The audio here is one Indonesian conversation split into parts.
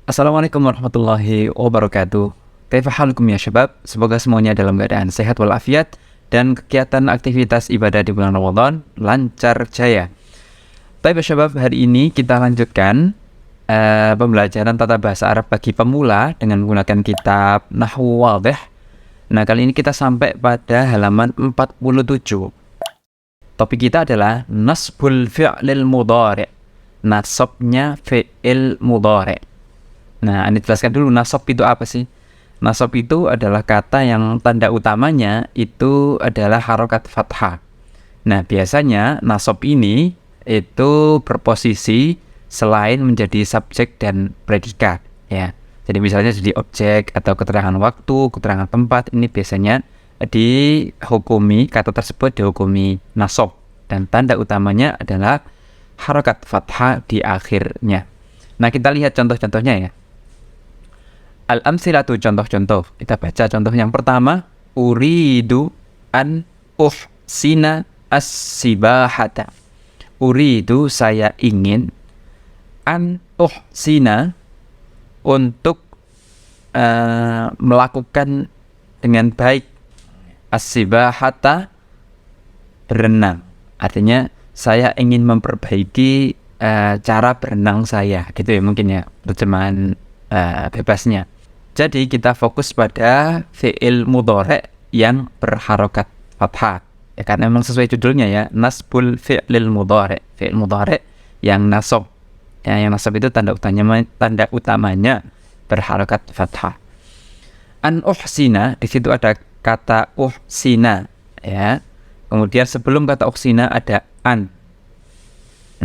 Assalamualaikum warahmatullahi wabarakatuh. Kaifa halukum ya syabab? Semoga semuanya dalam keadaan sehat walafiat dan kegiatan aktivitas ibadah di bulan Ramadan lancar jaya. Baik ya syabab, hari ini kita lanjutkan pembelajaran tata bahasa Arab bagi pemula dengan menggunakan kitab Nahwu Wadih. Nah, kali ini kita sampai pada halaman 47. Topik kita adalah nasbul fi'lil mudhari'. Nasabnya fi'il mudhari'. Nah, ini jelaskan dulu nasab itu apa sih? Nasab itu adalah kata yang tanda utamanya itu adalah harokat fathah. Nah, biasanya nasab ini itu berposisi selain menjadi subjek dan predikat, ya. Jadi misalnya jadi objek atau keterangan waktu, keterangan tempat, ini biasanya dihukumi, kata tersebut dihukumi nasab dan tanda utamanya adalah harokat fathah di akhirnya. Nah, kita lihat contoh-contohnya ya. Al-amsilatu, contoh-contoh. Kita baca contoh yang pertama. Uridu an uhsina as-sibahata. Uridu, saya ingin, an uhsina, untuk melakukan dengan baik, as-sibahata, berenang. Artinya saya ingin memperbaiki cara berenang saya, gitu ya mungkin ya terjemahan bebasnya. Jadi kita fokus pada fi'il mudhari' yang berharokat fathah. Ya kan memang sesuai judulnya ya, nasbul fi'lil mudhari'. Fi'il mudhari' yang nasab. Ya, yang nasab itu tanda utamanya berharokat fathah. An uhsina, di situ ada kata uhsina ya. Kemudian sebelum kata uhsina ada an.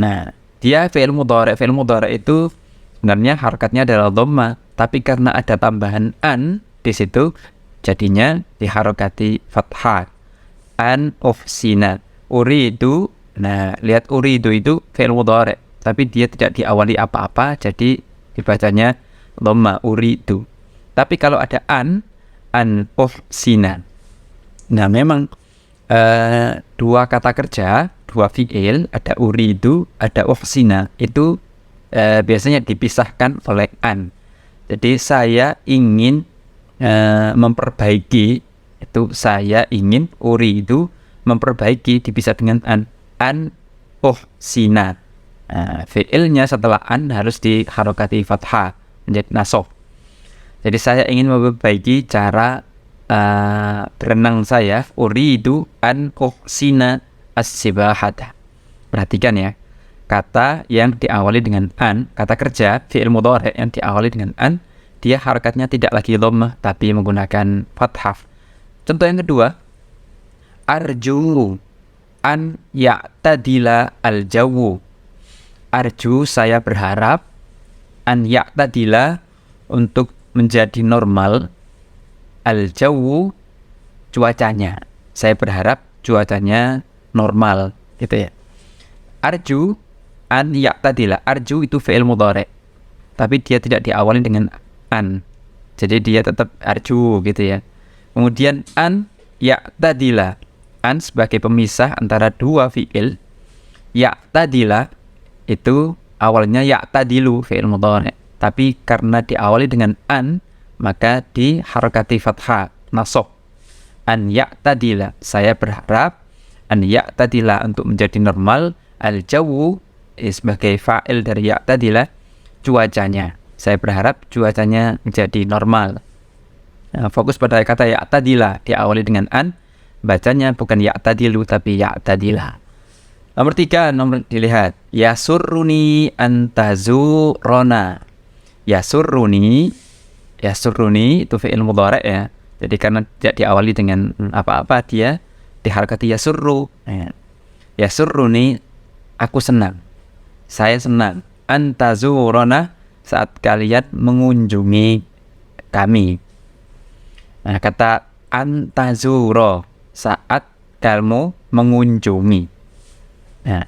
Nah, dia fi'il mudhari'. Fi'il mudhari' itu sebenarnya harakatnya adalah dhamma, tapi karena ada tambahan an di situ, jadinya diharokati fathah. An uhsina. Uridu. Nah, lihat uridu itu fi'il mudhari', tapi dia tidak diawali apa-apa, jadi dibacanya dhamma, uridu. Tapi kalau ada an uhsina. Nah, memang dua kata kerja, dua fi'il, ada uridu, ada uhsina, itu biasanya dipisahkan oleh an. Jadi saya ingin memperbaiki, itu saya ingin, uridu, memperbaiki, dipisah dengan an uhsina. Fi'ilnya setelah an harus diharokati fathah menjadi nasab. Jadi saya ingin memperbaiki cara berenang saya, uridu an uhsina as-sibahata. Perhatikan ya, kata yang diawali dengan an, kata kerja fi'il mudhari' yang diawali dengan an, dia harakatnya tidak lagi dhammah tapi menggunakan fathah. Contoh yang kedua, arju an ya'tadila al-jawu. Arju, saya berharap, an ya'tadila, untuk menjadi normal, al-jawu, cuacanya. Saya berharap cuacanya normal, gitu ya. Arju an ya'tadila. Arju itu fi'il mudhari', tapi dia tidak diawali dengan an. Jadi dia tetap arju gitu ya. Kemudian an ya'tadila. An sebagai pemisah antara dua fi'il. Ya'tadila itu awalnya ya'tadilu fi'il mudhari', tapi karena diawali dengan an, maka diharokati fathah, nasab. An ya'tadila, saya berharap, an ya'tadila, untuk menjadi normal, al-jawu sebagai fa'il dari ya'tadila, cuacanya. Saya berharap cuacanya menjadi normal. Nah, fokus pada kata ya'tadila, diawali dengan an, bacanya bukan ya'tadilu tapi ya'tadila. Nomor 3, dilihat. Yasurruni antazurona. Yasurruni itu fi'il mudhari' ya. Jadi karena tidak diawali dengan apa-apa, dia diharakati yasurru. Yasurruni, aku senang, saya senang, antazurona, saat kalian mengunjungi kami. Nah, kata antazuro, saat kamu mengunjungi. Nah,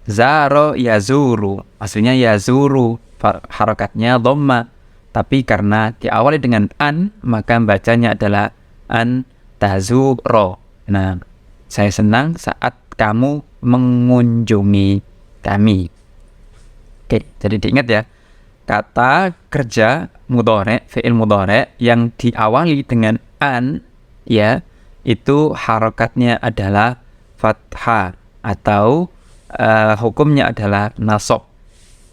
zaro yazuru, aslinya yazuru, harakatnya dhamma, tapi karena diawali dengan an, maka bacanya adalah antazuro. Nah, saya senang saat kamu mengunjungi kami. Oke, jadi diingat ya, kata kerja mudhari', fi'il mudhari' yang diawali dengan an, ya, itu harokatnya adalah fathah atau hukumnya adalah nasab.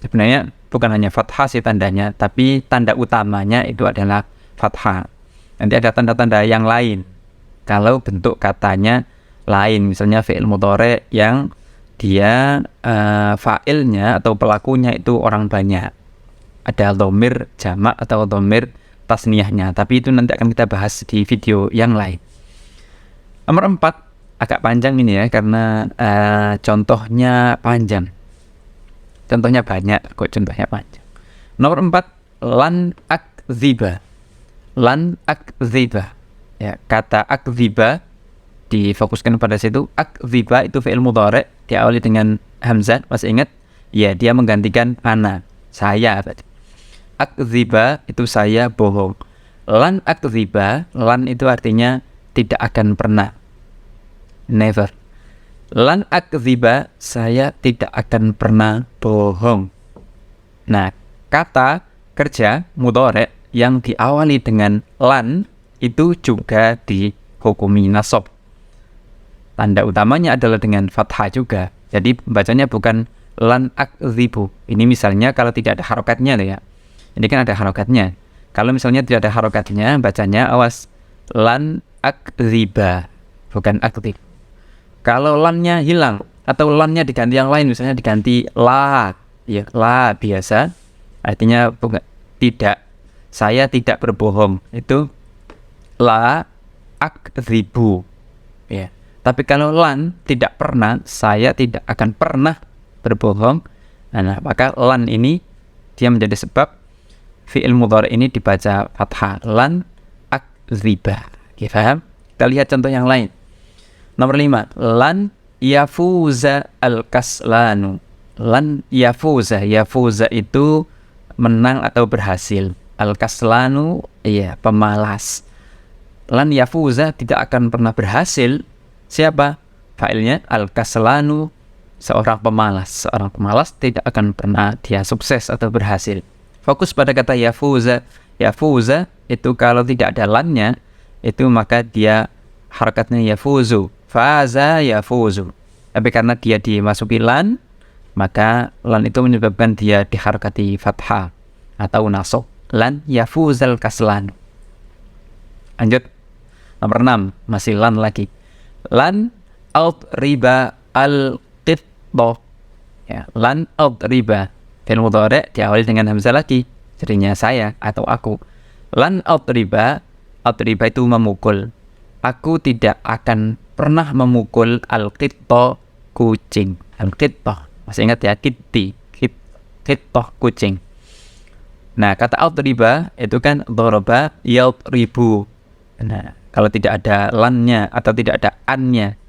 Sebenarnya bukan hanya fathah sih tandanya, tapi tanda utamanya itu adalah fathah. Nanti ada tanda-tanda yang lain kalau bentuk katanya lain, misalnya fi'il mudhari' yang dia fa'ilnya atau pelakunya itu orang banyak, ada dhamir jamak atau dhamir tasniyahnya, tapi itu nanti akan kita bahas di video yang lain. Nomor 4, agak panjang ini ya, karena contohnya panjang, contohnya banyak kok, contohnya panjang. Nomor 4, lan akdziba. Lan akdziba, ya, kata akdziba difokuskan pada situ. Akdziba itu fi'il mudhari' diawali dengan hamzah, masih ingat? Ya, dia menggantikan ana, saya tadi. Akdziba itu saya bohong. Lan akdziba, lan itu artinya tidak akan pernah, never. Lan akdziba, saya tidak akan pernah bohong. Nah, kata kerja mudhari' yang diawali dengan lan itu juga dihukumi nasab. Tanda utamanya adalah dengan fathah juga. Jadi bacanya bukan lan akdzibu. Ini misalnya kalau tidak ada harokatnya ya. Ini kan ada harokatnya. Kalau misalnya tidak ada harokatnya, bacanya awas, lan akdziba, bukan akdzib. Kalau lannya hilang atau lannya diganti yang lain, misalnya diganti la, ya, la biasa, artinya bukan, tidak, saya tidak berbohong, itu la akdzibu, ya. Tapi kalau lan tidak pernah, saya tidak akan pernah berbohong, nah maka lan ini dia menjadi sebab fi'il mudhari' ini dibaca fathah, lan akdziba. Oke, paham? Kita lihat contoh yang lain. Nomor 5, lan yafuza al-kaslanu. Lan yafuza, yafuza itu menang atau berhasil. Al-kaslanu, iya, pemalas. Lan yafuza tidak akan pernah berhasil. Siapa? Fa'ilnya al-kaslanu, seorang pemalas. Seorang pemalas tidak akan pernah dia sukses atau berhasil. Fokus pada kata yafuza. Yafuza itu kalau tidak ada lannya, itu maka dia harakatnya yafuzu. Faza yafuzu. Tapi karena dia dimasuki lan, maka lan itu menyebabkan dia diharakati fathah atau nasab. Lan yafuzal kaslan. Lanjut. Nomor 6, masih lan lagi. Lan riba al-qitto. Ya, lan riba. Fi'il mudhari' diawali dengan hamzah lagi, jadinya saya atau aku. Lan riba itu memukul. Aku tidak akan pernah memukul al-qitto, kucing. Al-qitto, masih ingat ya, qitto, kucing. Nah, kata riba itu kan dharaba yadribu. Nah, kalau tidak ada lannya atau tidak ada annya,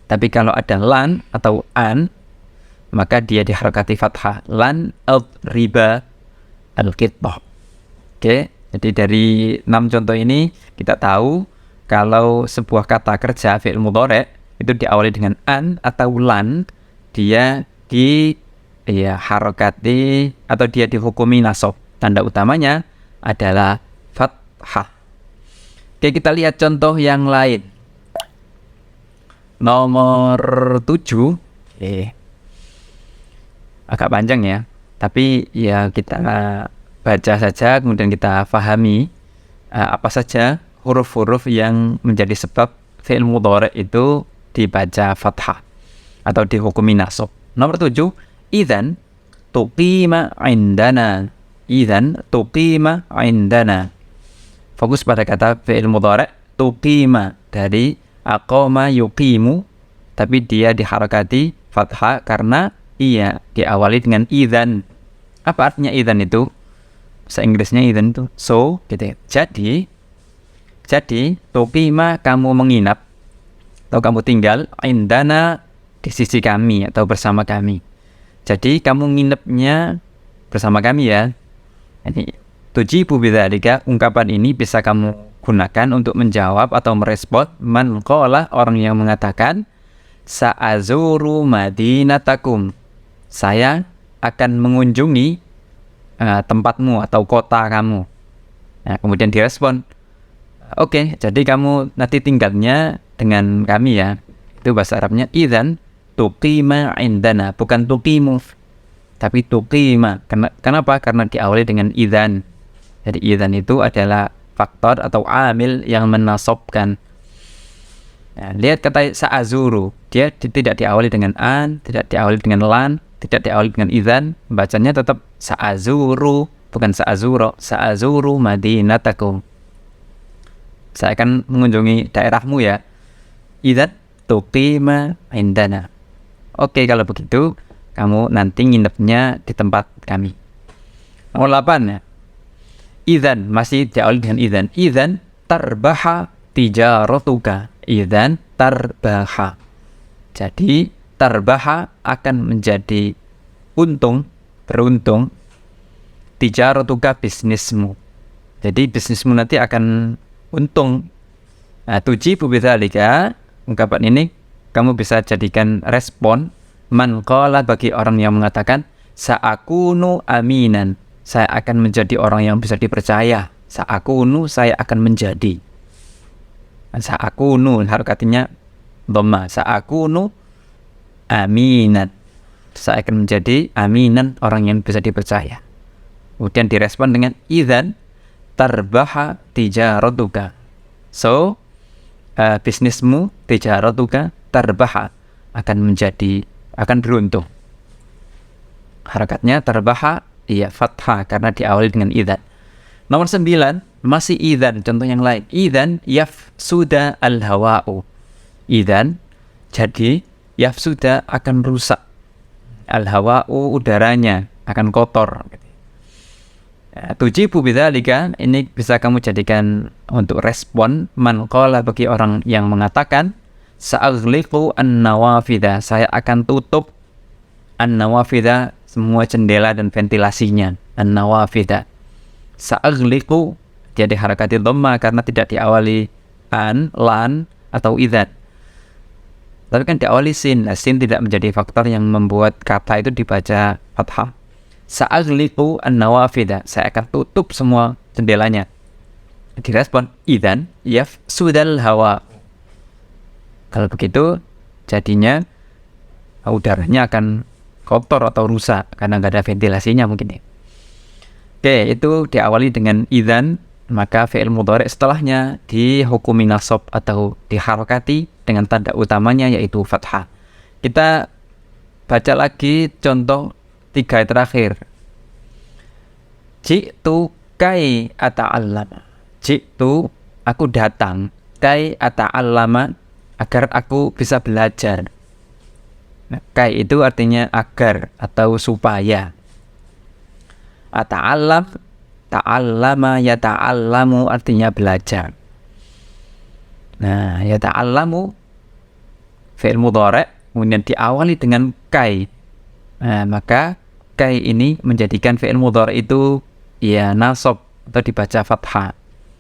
tapi kalau ada lan atau an, maka dia diharakati fathah. Lan riba al-qitto. Oke, jadi dari 6 contoh ini kita tahu kalau sebuah kata kerja fi'il mudhari' itu diawali dengan an atau lan, dia harakati atau dia dihukumi nasab. Tanda utamanya adalah fathah. Oke, kita lihat contoh yang lain. Nomor 7. Agak panjang ya, tapi ya kita baca saja, kemudian kita pahami apa saja huruf-huruf yang menjadi sebab fi'il mudhari' itu dibaca fathah atau dihukumi nasab. Nomor 7, idzan tuqima indana. Idzan tuqima indana. Fokus pada kata fi'il mudhari' tuqima, dari aqama yuqimu, tapi dia diharakati fathah karena ia diawali dengan idzan. Apa artinya idzan itu? Bahasa Inggrisnya idzan itu so, gitu ya. Jadi tuqima, kamu menginap atau kamu tinggal, indana, di sisi kami atau bersama kami. Jadi kamu nginepnya bersama kami ya. Jadi tujibu bidzalika, ungkapan ini bisa kamu gunakan untuk menjawab atau merespon man qala, orang yang mengatakan sa'azuru madinatakum, saya akan mengunjungi tempatmu atau kota kamu. Nah, kemudian direspon, oke, jadi kamu nanti tinggalnya dengan kami ya. Itu bahasa Arabnya idzan tuqima indana, bukan tuqimu, tapi tuqima. Kenapa? Karena diawali dengan idzan. Jadi idzan itu adalah faktor atau amil yang menasobkan. Nah, lihat kata sa'azuru, dia tidak diawali dengan an, tidak diawali dengan lan, tidak diawali dengan idzan, bacanya tetap sa'azuru, bukan sa'azuro. Sa'azuru madinatakum, saya akan mengunjungi daerahmu ya. Idzan tuqima indana. Oke, kalau begitu kamu nanti nginepnya di tempat kami. Nomor 8 ya. Idzan, masih diawali dengan idzan. Idzan tarbaha tijaratuka. Idzan tarbaha. Jadi tarbaha akan menjadi untung, beruntung. Tijaratuka, bisnismu. Jadi bisnismu nanti akan untung. Nah, tujibu bidzalika, ungkapan ini kamu bisa jadikan respon man qala, bagi orang yang mengatakan sa'akunu aminan, saya akan menjadi orang yang bisa dipercaya. Sa'akunu, saya akan menjadi. Sa'akunu harokatnya dhamma. Sa'akunu aminan, saya akan menjadi aminan, orang yang bisa dipercaya. Kemudian direspon dengan idzan tarbaha tijaratuka. So, bisnismu tijaratuka tarbaha akan beruntung. Harakatnya tarbaha, iya fathah karena diawali dengan idzan. Nomor 9, masih idzan, contoh yang lain. Idzan yafsuda al-hawa'u. Idzan, jadi yafsuda akan rusak. Al-hawa'u, udaranya akan kotor. Tujibu bidzalika, ini bisa kamu jadikan untuk respon man qala, bagi orang yang mengatakan sa'aghliqu an-nawafidha, saya akan tutup an-nawafidha, semua jendela dan ventilasinya. An-nawafidha, sa'aghliqu, dia diharakati dhamma karena tidak diawali an, lan atau idzan, tapi kan diawali sin. Nah, sin tidak menjadi faktor yang membuat kata itu dibaca fathah. Sa'aghliqu an-nawafidha, saya akan tutup semua jendelanya. Direspon idzan yafsudal hawa. Kalau begitu jadinya udaranya akan kotor atau rusak karena nggak ada ventilasinya mungkin ya. Oke, itu diawali dengan idzan, maka fi'il mudhari' setelahnya dihukumi nasab atau diharokati dengan tanda utamanya yaitu fathah. Kita baca lagi contoh 3 terakhir. Ji'tu kai ata'allama. Ji'tu, aku datang, kai ata'allama, agar aku bisa belajar. Nah, kai itu artinya agar atau supaya. Ata'allam, ta'allama, yata'allamu artinya belajar. Nah, yata'allamu fi'il mudhari' kemudian diawali dengan kai. Nah, maka kai ini menjadikan fi'il mudhari' itu ya nasab atau dibaca fathah.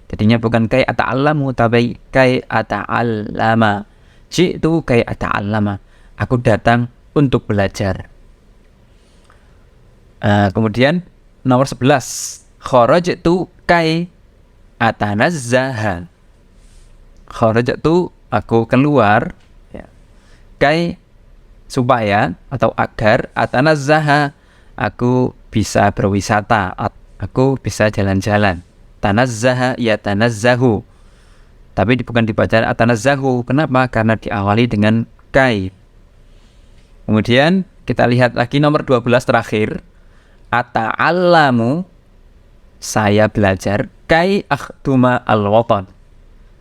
Jadinya bukan kai ata'allamu tapi kai ata'allama. Ji'tu kai ata'allama, aku datang untuk belajar. Kemudian nomor 11, kharajtu kai atanazzaha. Kharajtu, aku keluar ya. Kai, supaya atau agar, atanazzaha, aku bisa berwisata, aku bisa jalan-jalan. Tanazzaha ya tanazzahu, tapi bukan dibaca atanazzahu. Kenapa? Karena diawali dengan kai. Kemudian kita lihat lagi nomor 12 terakhir. Ata'allamu, saya belajar, kai akhduma al-watan.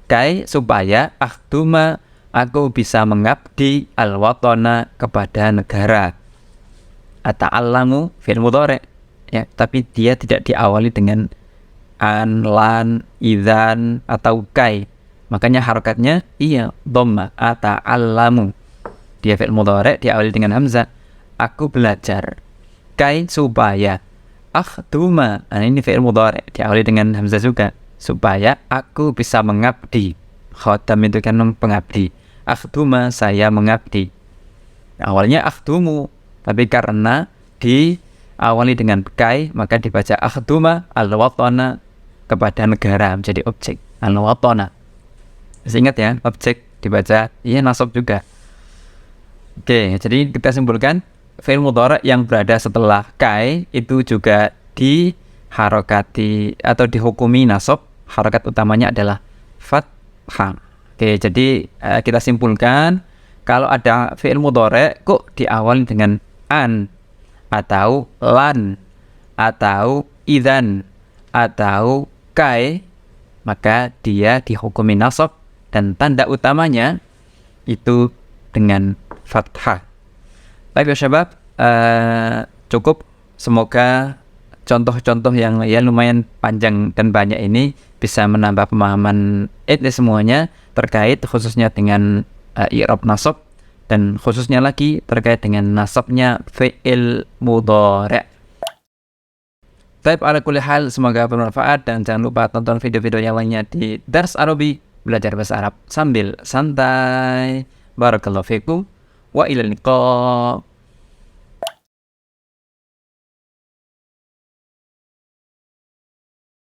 Kai, supaya, akhduma, aku bisa mengabdi, al-watana, kepada negara. Ata'allamu fi'il mudhari' ya, tapi dia tidak diawali dengan an, lan, idzan atau kai. Makanya harokatnya iya dhamma. Ata'allamu, dia fi'il mudhari' diawali dengan hamzah. Aku belajar. Kai, supaya. Akhduma, nah ini fi'il mudhari' diawali dengan hamzah juga, supaya aku bisa mengabdi. Khodam itu kan pengabdi. Akhduma, saya mengabdi. Awalnya akhdumu, tapi karena awali dengan kai, maka dibaca akhduma al-watana, kepada negara, menjadi objek al-watana. Ingat ya, objek dibaca iya nasab juga. Oke, jadi kita simpulkan fi'il mudhari yang berada setelah kai itu juga diharokati atau dihukumi nasab. Harokat utamanya adalah fathah. Oke, jadi kita simpulkan kalau ada fi'il mudhari kok diawali dengan an atau lan atau idzan atau kai, maka dia dihukumi nasab dan tanda utamanya itu dengan fathah. Baik ya syabab, cukup. Semoga contoh-contoh yang ya lumayan panjang dan banyak ini bisa menambah pemahaman semuanya terkait khususnya dengan i'rab nasab dan khususnya lagi terkait dengan nasabnya fi'il mudhari'. Baik, ala kulli hal, semoga bermanfaat dan jangan lupa tonton video-video yang lainnya di Dars Arabi, belajar bahasa Arab sambil santai. Barakallahu fikum wa ilal liqa.